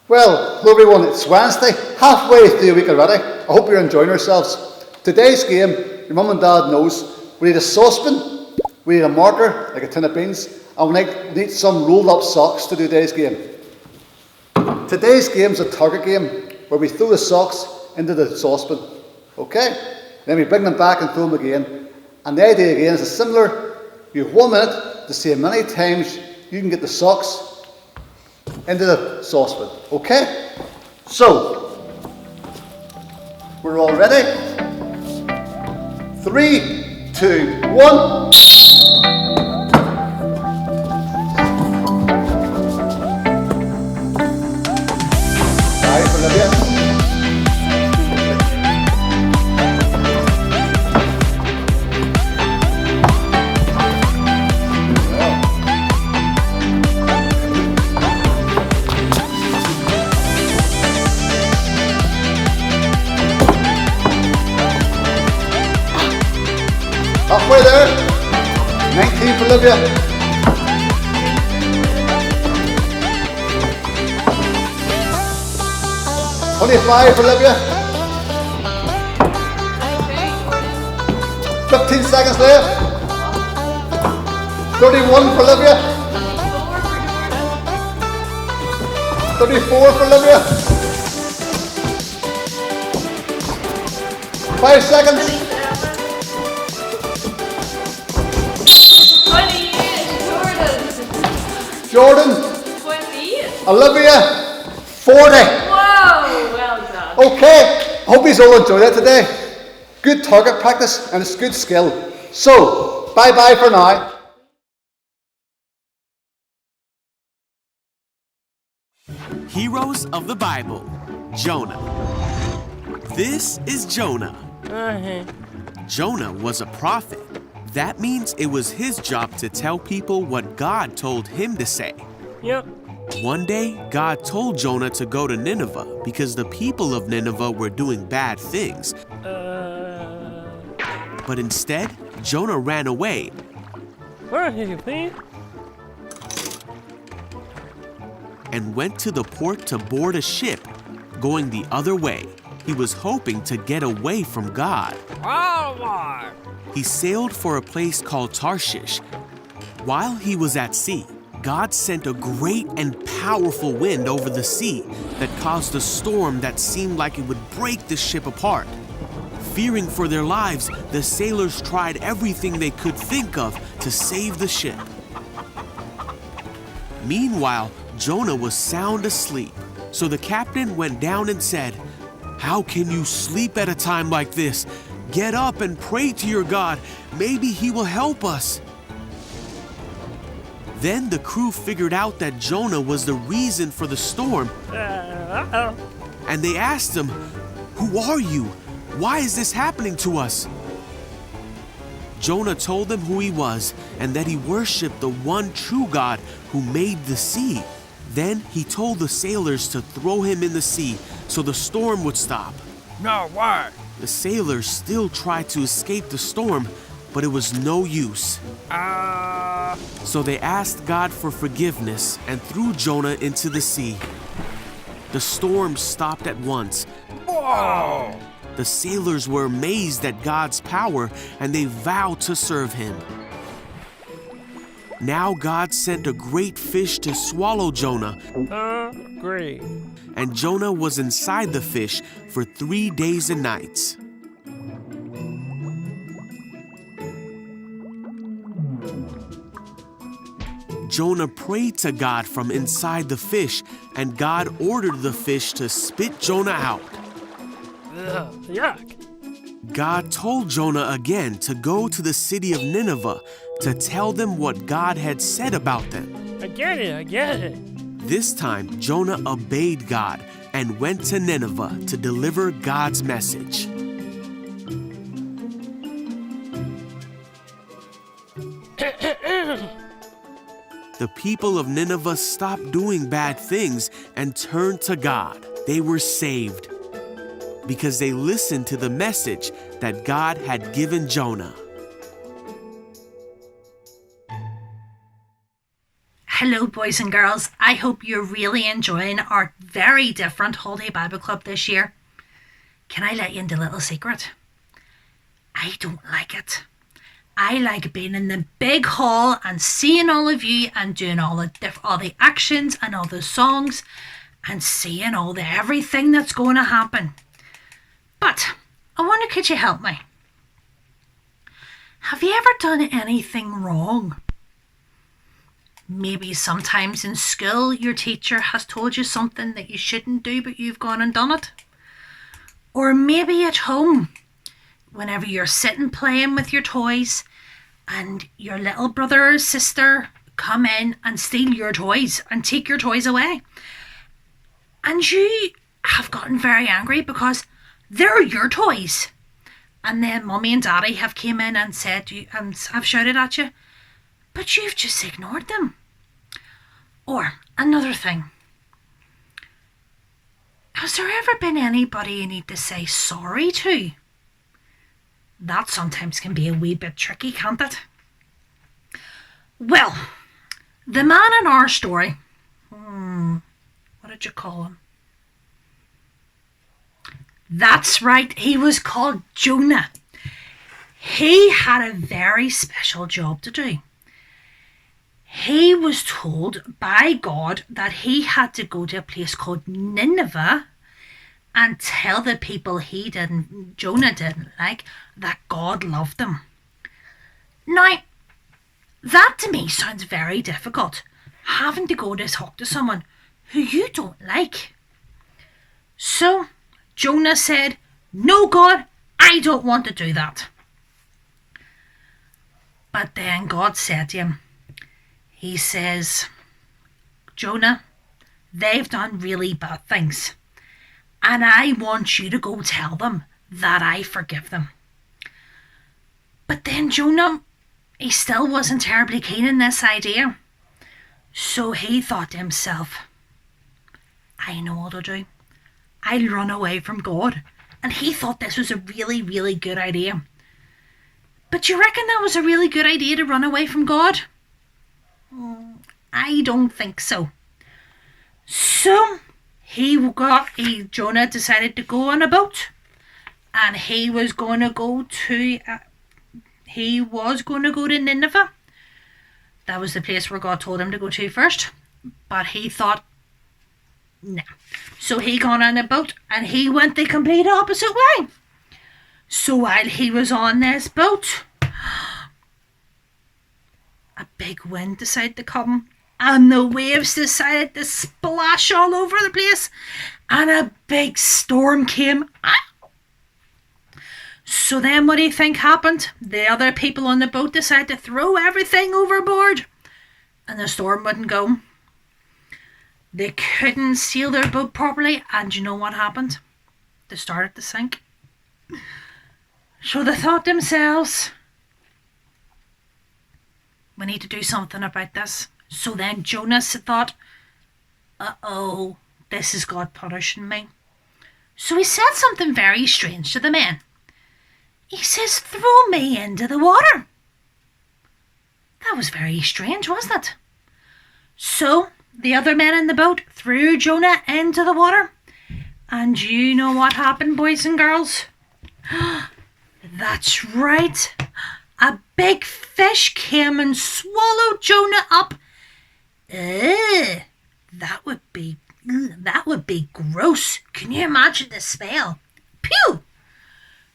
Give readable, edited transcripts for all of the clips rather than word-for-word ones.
Well, hello everyone, it's Wednesday, halfway through the week already. I hope you're enjoying yourselves. Today's game, your mum and dad knows, we need a saucepan, we need a marker, like a tin of beans, and we need some rolled up socks to do today's game. Today's game is a target game, where we throw the socks into the saucepan, okay? Then we bring them back and throw them again. And the idea again is similar. You have 1 minute to see how many times you can get the socks into the saucepan, okay? So, we're all ready. 3, 2, 1. Right, Olivia. Halfway there. 19 for Olivia. 25 for Olivia. 15 seconds left. 31 for Olivia. 34 for Olivia. 5 seconds. 28, Jordan. 20. Olivia. 40. Whoa, well done. Okay, I hope you all enjoyed it today. Good target practice and it's good skill. So, bye-bye for now. Heroes of the Bible, Jonah. This is Jonah. Jonah was a prophet. That means it was his job to tell people what God told him to say. Yep. One day, God told Jonah to go to Nineveh because the people of Nineveh were doing bad things. But instead, Jonah ran away. Where are you, please? And went to the port to board a ship, going the other way. He was hoping to get away from God. He sailed for a place called Tarshish. While he was at sea, God sent a great and powerful wind over the sea that caused a storm that seemed like it would break the ship apart. Fearing for their lives, the sailors tried everything they could think of to save the ship. Meanwhile, Jonah was sound asleep, so the captain went down and said, "How can you sleep at a time like this? Get up and pray to your God. Maybe he will help us." Then the crew figured out that Jonah was the reason for the storm. And they asked him, "Who are you? Why is this happening to us?" Jonah told them who he was and that he worshiped the one true God who made the sea. Then he told the sailors to throw him in the sea so the storm would stop. No, why? The sailors still tried to escape the storm, but it was no use. So they asked God for forgiveness and threw Jonah into the sea. The storm stopped at once. Whoa! The sailors were amazed at God's power and they vowed to serve him. Now God sent a great fish to swallow Jonah. Great. And Jonah was inside the fish for 3 days and nights. Jonah prayed to God from inside the fish, and God ordered the fish to spit Jonah out. Yuck. God told Jonah again to go to the city of Nineveh to tell them what God had said about them. I get it. This time, Jonah obeyed God and went to Nineveh to deliver God's message. The people of Nineveh stopped doing bad things and turned to God. They were saved because they listened to the message that God had given Jonah. Hello, boys and girls. I hope you're really enjoying our very different Holiday Bible Club this year. Can I let you into a little secret? I don't like it. I like being in the big hall and seeing all of you and doing all the actions and all the songs and seeing all the everything that's going to happen. But I wonder, could you help me? Have you ever done anything wrong? Maybe sometimes in school your teacher has told you something that you shouldn't do, but you've gone and done it. Or maybe at home, whenever you're sitting playing with your toys and your little brother or sister come in and steal your toys and take your toys away. And you have gotten very angry because they're your toys. And then Mummy and Daddy have came in and said you and have shouted at you, but you've just ignored them. Or another thing. Has there ever been anybody you need to say sorry to? That sometimes can be a wee bit tricky, can't it? Well, the man in our story, what did you call him? That's right, he was called Jonah. He had a very special job to do. He was told by God that he had to go to a place called Nineveh and tell the people Jonah didn't like, that God loved them. Now, that to me sounds very difficult, having to go to talk to someone who you don't like. So Jonah said, "No, God, I don't want to do that." But then God said to him, he says, "Jonah, they've done really bad things, and I want you to go tell them that I forgive them." But then Jonah, he still wasn't terribly keen on this idea. So he thought to himself, I know what I'll do. I'll run away from God. And he thought this was a really, really good idea. But you reckon that was a really good idea to run away from God? I don't think so. So Jonah decided to go on a boat, and he was going to go to Nineveh. That was the place where God told him to go to first, but he thought, no. So he got on a boat and he went the complete opposite way. So while he was on this boat, a big wind decided to come, and the waves decided to splash all over the place, and a big storm came. So then what do you think happened? The other people on the boat decided to throw everything overboard, and the storm wouldn't go. They couldn't sail their boat properly, and you know what happened? They started to sink. So they thought to themselves, we need to do something about this. So then Jonas thought, uh-oh, this is God punishing me. So he said something very strange to the men. He says, throw me into the water. That was very strange, wasn't it? So the other men in the boat threw Jonah into the water. And you know what happened, boys and girls? That's right. A big fish came and swallowed Jonah up. That would be gross. Can you imagine the smell? Pew!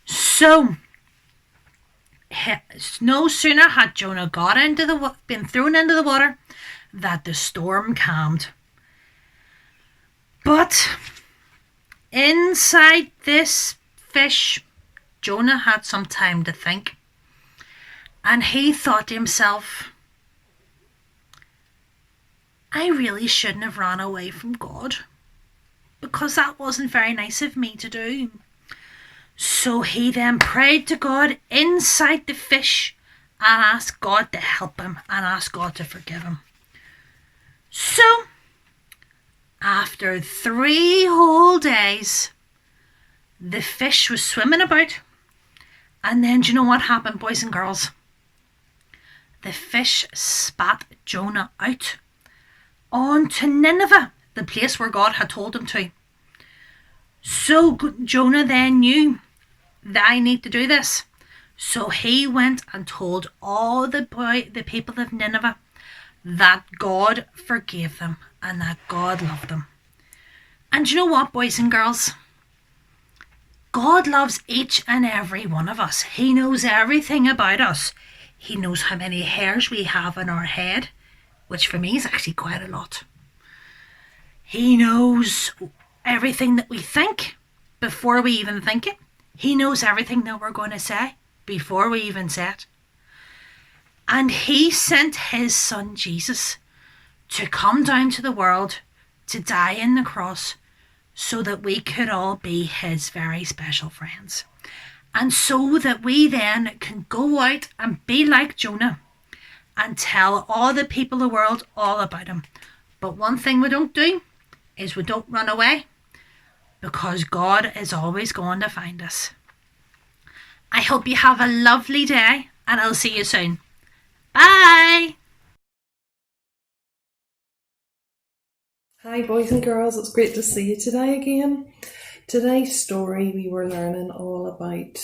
So, no sooner had Jonah been thrown into the water that the storm calmed. But inside this fish, Jonah had some time to think. And he thought to himself, I really shouldn't have run away from God, because that wasn't very nice of me to do. So he then prayed to God inside the fish and asked God to help him and asked God to forgive him. So, after 3 whole days, the fish was swimming about. And then do you know what happened, boys and girls? The fish spat Jonah out, on to Nineveh, the place where God had told him to. So Jonah then knew that I need to do this. So he went and told all the people of Nineveh that God forgave them and that God loved them. And you know what, boys and girls? God loves each and every one of us. He knows everything about us. He knows how many hairs we have in our head, which for me is actually quite a lot. He knows everything that we think before we even think it. He knows everything that we're going to say before we even say it. And he sent his son Jesus to come down to the world to die on the cross so that we could all be his very special friends. And so that we then can go out and be like Jonah and tell all the people of the world all about him. But one thing we don't do is we don't run away, because God is always going to find us. I hope you have a lovely day, and I'll see you soon. Bye! Hi boys and girls, it's great to see you today again. Today's story we were learning all about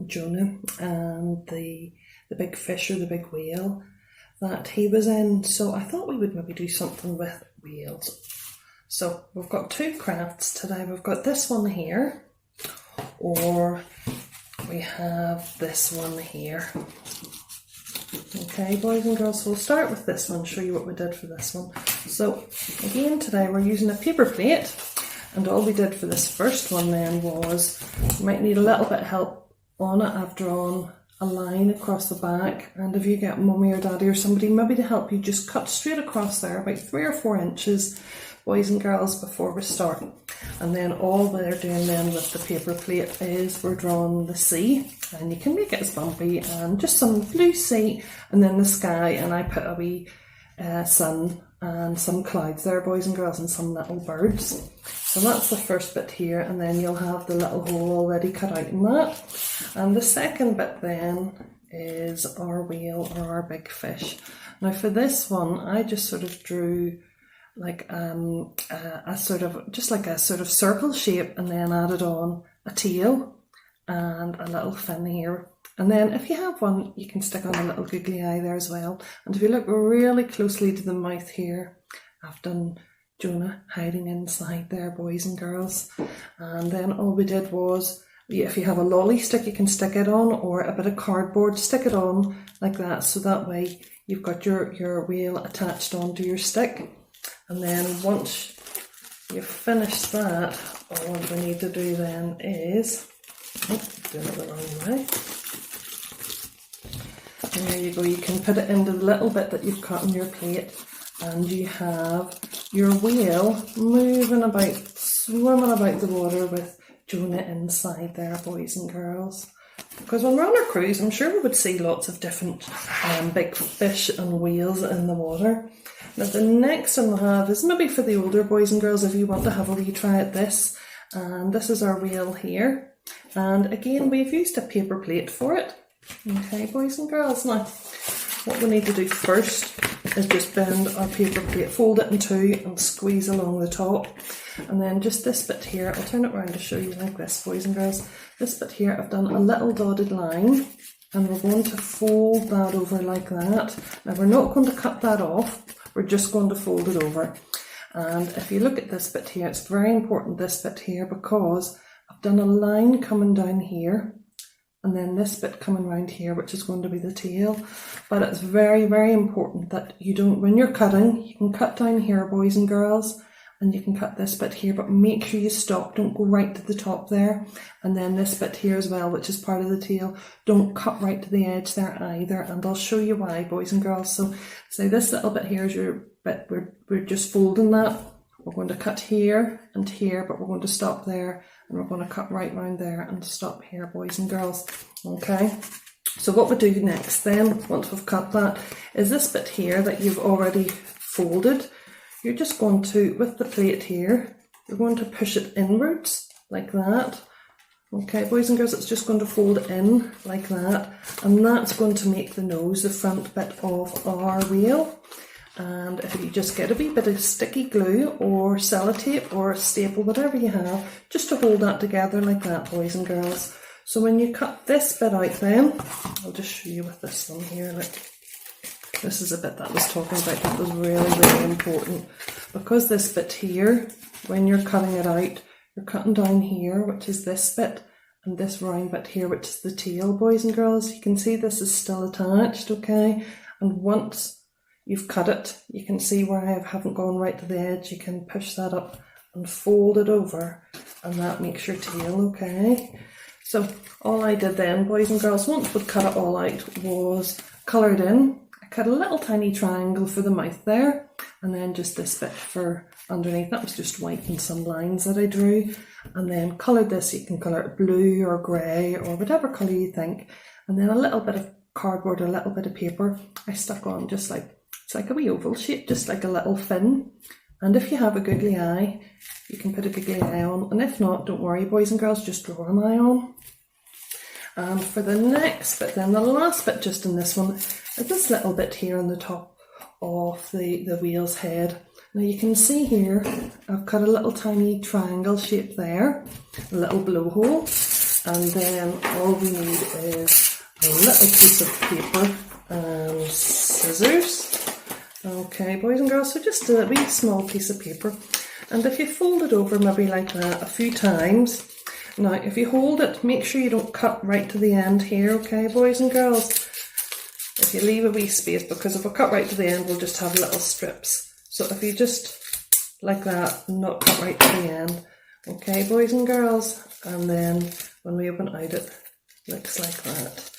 Jonah and the big fish, or the big whale that he was in. So I thought we would maybe do something with whales. So we've got two crafts today. We've got this one here, or we have this one here. Okay, boys and girls, so we'll start with this one, show you what we did for this one. So again, today we're using a paper plate, and all we did for this first one then was, you might need a little bit of help on it. I've drawn a line across the back, and if you get mummy or daddy or somebody maybe to help you, just cut straight across there about 3 or 4 inches, boys and girls, before we start. And then all we're doing then with the paper plate is we're drawing the sea, and you can make it as bumpy, and just some blue sea and then the sky, and I put a wee sun and some clouds there, boys and girls, and some little birds. So that's the first bit here, and then you'll have the little hole already cut out in that. And the second bit then is our whale, or our big fish. Now for this one I just sort of drew like a sort of circle shape, and then added on a tail and a little fin here. And then if you have one, you can stick on a little googly eye there as well. And if you look really closely to the mouth here, I've done Jonah hiding inside there, boys and girls. And then all we did was, if you have a lolly stick, you can stick it on, or a bit of cardboard, stick it on like that, so that way you've got your whale attached onto your stick. And then once you've finished that, all we need to do then is, doing it the wrong way. And there you go, you can put it into the little bit that you've cut on your plate, and you have your whale moving about, swimming about the water with Jonah inside there, boys and girls. Because when we're on our cruise, I'm sure we would see lots of different big fish and whales in the water. Now the next one we'll have is maybe for the older boys and girls, if you want to have a wee try at this. And this is our whale here. And again, we've used a paper plate for it. Okay, boys and girls, now what we need to do first is just bend our paper plate, fold it in two and squeeze along the top. And then just this bit here, I'll turn it around to show you like this, boys and girls. This bit here, I've done a little dotted line, and we're going to fold that over like that. Now we're not going to cut that off, we're just going to fold it over. And if you look at this bit here, it's very important, this bit here, because I've done a line coming down here, and then this bit coming round here, which is going to be the tail. But it's very, very important that you don't, when you're cutting, you can cut down here, boys and girls, and you can cut this bit here, but make sure you stop, don't go right to the top there. And then this bit here as well, which is part of the tail, don't cut right to the edge there either, and I'll show you why, boys and girls. So this little bit here is your bit, we're just folding that. We're going to cut here and here, but we're going to stop there, and we're going to cut right round there and stop here, boys and girls. Okay, so what we do next then, once we've cut that, is this bit here that you've already folded. You're just going to, with the plate here, you're going to push it inwards like that. Okay, boys and girls, it's just going to fold in like that, and that's going to make the nose, the front bit of our wheel. And if you just get a wee bit of sticky glue or sellotape or a staple, whatever you have, just to hold that together like that, boys and girls. So when you cut this bit out then, I'll just show you with this one here, look. This is a bit that I was talking about that was really, really important. Because this bit here, when you're cutting it out, you're cutting down here, which is this bit, and this round bit here, which is the tail, boys and girls. You can see this is still attached, okay? And once you've cut it, you can see where I haven't gone right to the edge. You can push that up and fold it over, and that makes your tail, okay? So all I did then, boys and girls, once we'd cut it all out, was colour it in. I cut a little tiny triangle for the mouth there, and then just this bit for underneath. That was just white and some lines that I drew, and then coloured this. You can colour it blue or grey or whatever colour you think, and then a little bit of cardboard, a little bit of paper I stuck on, just like, it's like a wee oval shape, just like a little fin. And if you have a googly eye, you can put a googly eye on, and if not, don't worry, boys and girls, just draw an eye on. And for the next bit then, the last bit just in this one, is this little bit here on the top of the wheel's head. Now you can see here, I've cut a little tiny triangle shape there, a little blowhole, and then all we need is a little piece of paper and scissors. Okay, boys and girls, so just a wee small piece of paper. And if you fold it over maybe like that a few times, now if you hold it, make sure you don't cut right to the end here, okay, boys and girls? If you leave a wee space, because if I cut right to the end, we'll just have little strips. So if you just, like that, not cut right to the end, okay, boys and girls? And then when we open out, it looks like that.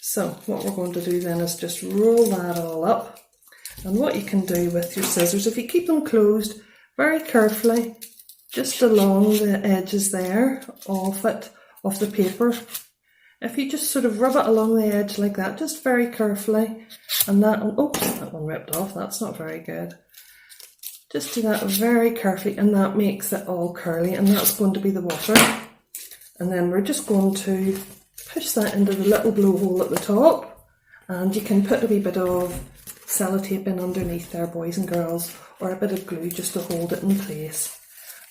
So what we're going to do then is just roll that all up. And what you can do with your scissors, if you keep them closed very carefully, just along the edges there of it, of the paper. If you just sort of rub it along the edge like that, just very carefully, and that one, oops, that one ripped off, that's not very good. Just do that very carefully, and that makes it all curly, and that's going to be the water. And then we're just going to push that into the little blowhole at the top, and you can put a wee bit of sellotape in underneath there, boys and girls, or a bit of glue just to hold it in place.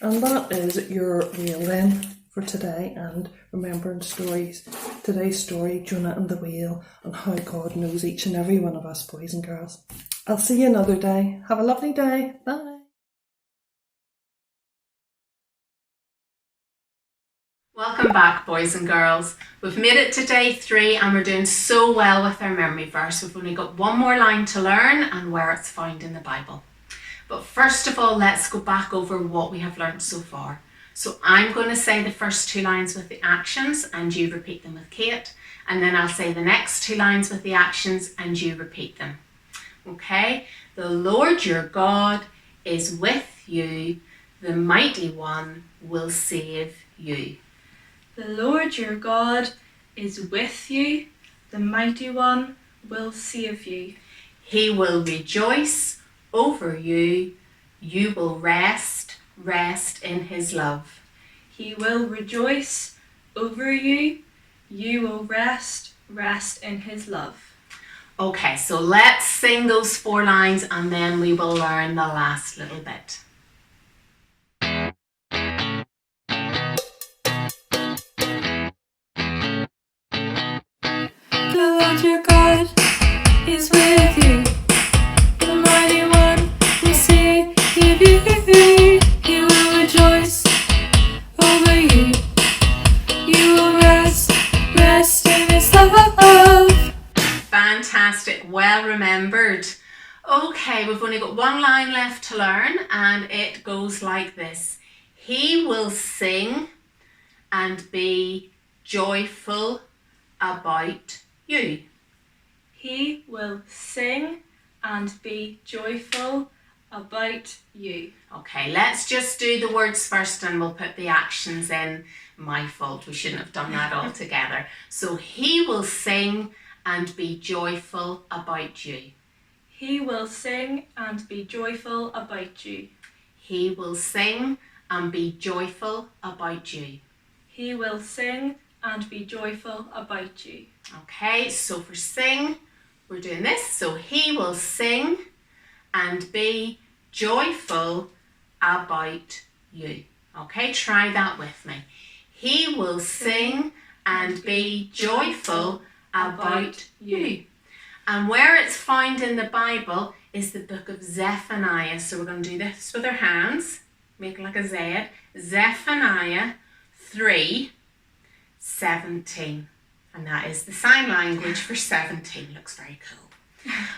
And that is your wheel then for today, and remembering stories. Today's story, Jonah and the wheel, and how God knows each and every one of us, boys and girls. I'll see you another day. Have a lovely day. Bye. Welcome back, boys and girls. We've made it to day 3 and we're doing so well with our memory verse. We've only got one more line to learn and where it's found in the Bible. But first of all, let's go back over what we have learned so far. So I'm going to say the first 2 lines with the actions and you repeat them with Kate. And then I'll say the next 2 lines with the actions and you repeat them. Okay? The Lord your God is with you. The mighty one will save you. The Lord your God is with you. The mighty one will save you. He will rejoice over you. You will rest in his love. He will rejoice over you. You will rest in his love. Okay, so let's sing those 4 lines and then we will learn the last little bit. The Lord your God is with you. The mighty one will save you. He will rejoice over you. You will rest in his love. Fantastic, well remembered. Okay, we've only got 1 line left to learn and it goes like this. He will sing and be joyful about you. He will sing and be joyful about you. Okay, let's just do the words first and we'll put the actions in. My fault, we shouldn't have done that all together. So he will sing and be joyful about you. He will sing and be joyful about you. He will sing and be joyful about you. He will sing and be joyful about you. Okay, so for sing, we're doing this. So he will sing and be joyful about you. Okay, try that with me. He will sing and be joyful about you. And where it's found in the Bible is the book of Zephaniah. So we're going to do this with our hands, make like a Z. Zephaniah 3:17. And that is the sign language for 17. Looks very cool.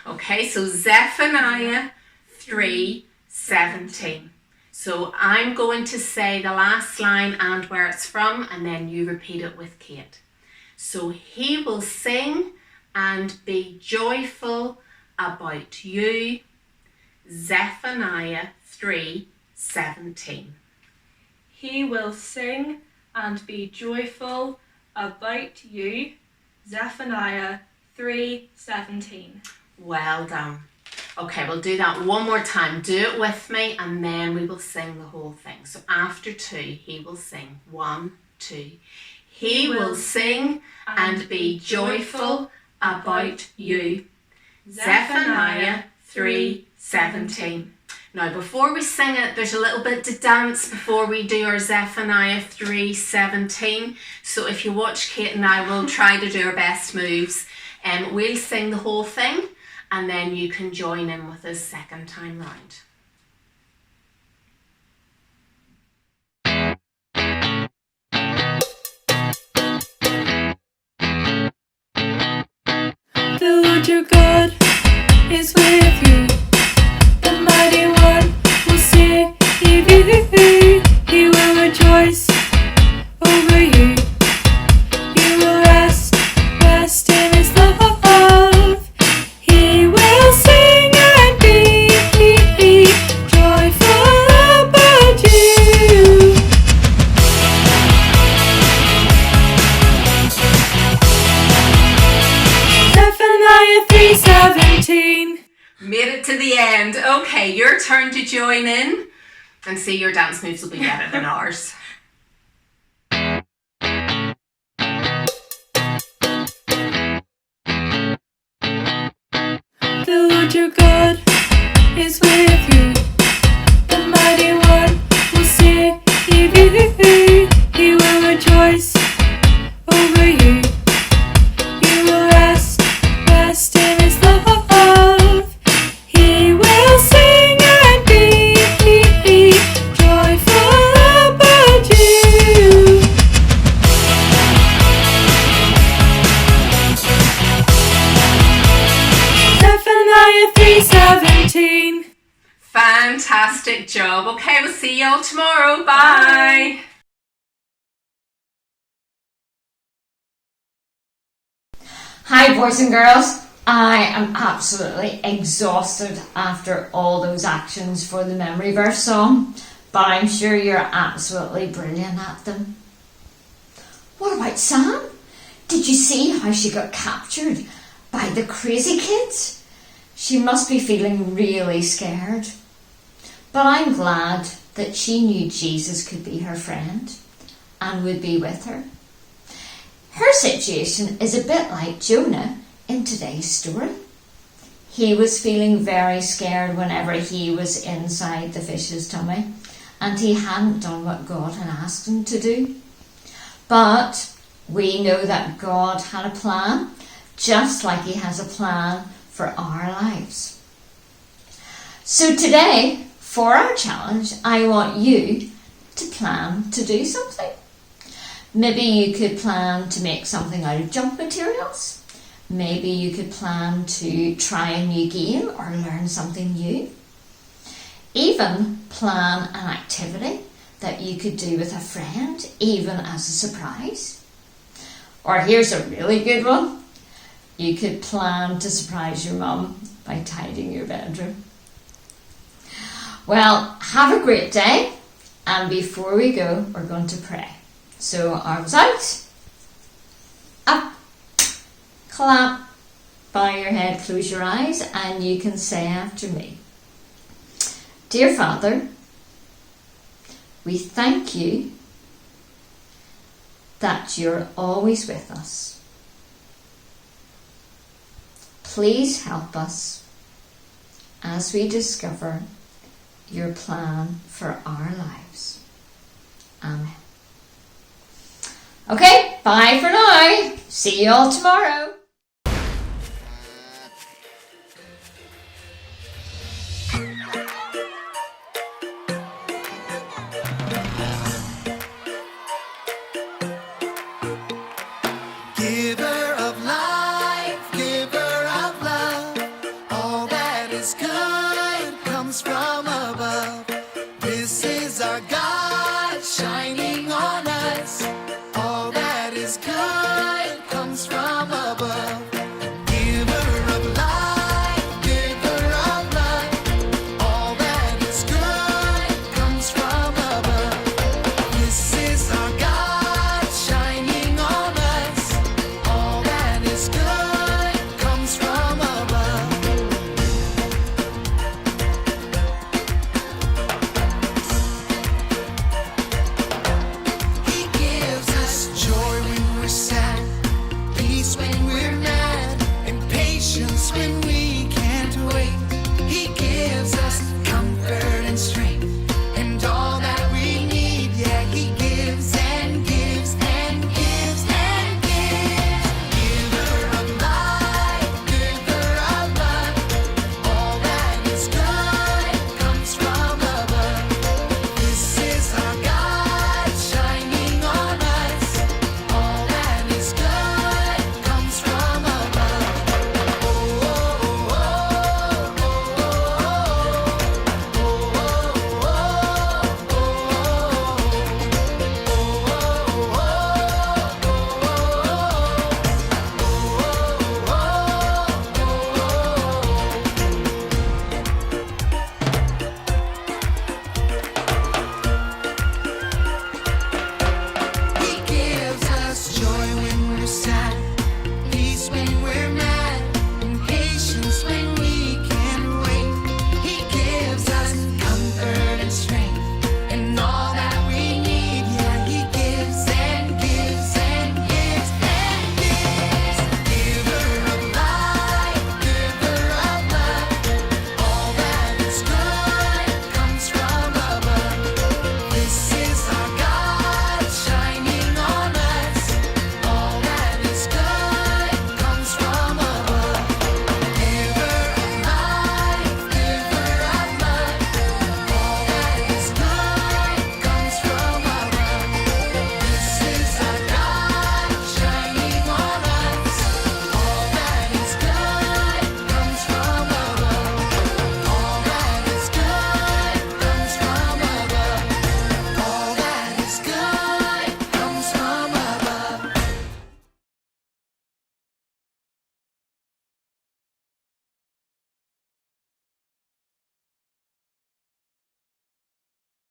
Okay, so Zephaniah 3:17. So I'm going to say the last line and where it's from, and then you repeat it with Kate. So he will sing and be joyful about you. Zephaniah 3:17. He will sing and be joyful about you. Zephaniah 3:17. Well done. Okay, we'll do that one more time. Do it with me and then we will sing the whole thing. So after 2, he will sing. 1, 2. He will sing and be joyful about you. Zephaniah 3:17. Now, before we sing it, there's a little bit to dance before we do our Zephaniah 3:17. So if you watch, Kate and I will try to do our best moves. We'll sing the whole thing and then you can join in with us second time round. The Lord your God is with you. The mighty one will save you. He will rejoice over you. You will rest in his love. He will sing and be joyful about you. Zephaniah 3:17. Made it to the end. Okay, your turn to join in and see your dance moves will be better than ours. The Lord your God is with you. The mighty one will save you. He will rejoice over you. You will rest in his love. He will sing and be joyful about you. Zephaniah 3:17. Fantastic job. Okay, we'll see you all tomorrow. Bye. Hi boys and girls, I am absolutely exhausted after all those actions for the memory verse song, but I'm sure you're absolutely brilliant at them. What about Sam? Did you see how she got captured by the crazy kids? She must be feeling really scared. But I'm glad that she knew Jesus could be her friend and would be with her. Her situation is a bit like Jonah in today's story. He was feeling very scared whenever he was inside the fish's tummy and he hadn't done what God had asked him to do. But we know that God had a plan, just like he has a plan for our lives. So today, for our challenge, I want you to plan to do something. Maybe you could plan to make something out of junk materials. Maybe you could plan to try a new game or learn something new. Even plan an activity that you could do with a friend, even as a surprise. Or here's a really good one. You could plan to surprise your mum by tidying your bedroom. Well, have a great day. And before we go, we're going to pray. So arms out, up, clap, bow your head, close your eyes, and you can say after me. Dear Father, we thank you that you're always with us. Please help us as we discover your plan for our lives. Amen. Okay, bye for now. See you all tomorrow.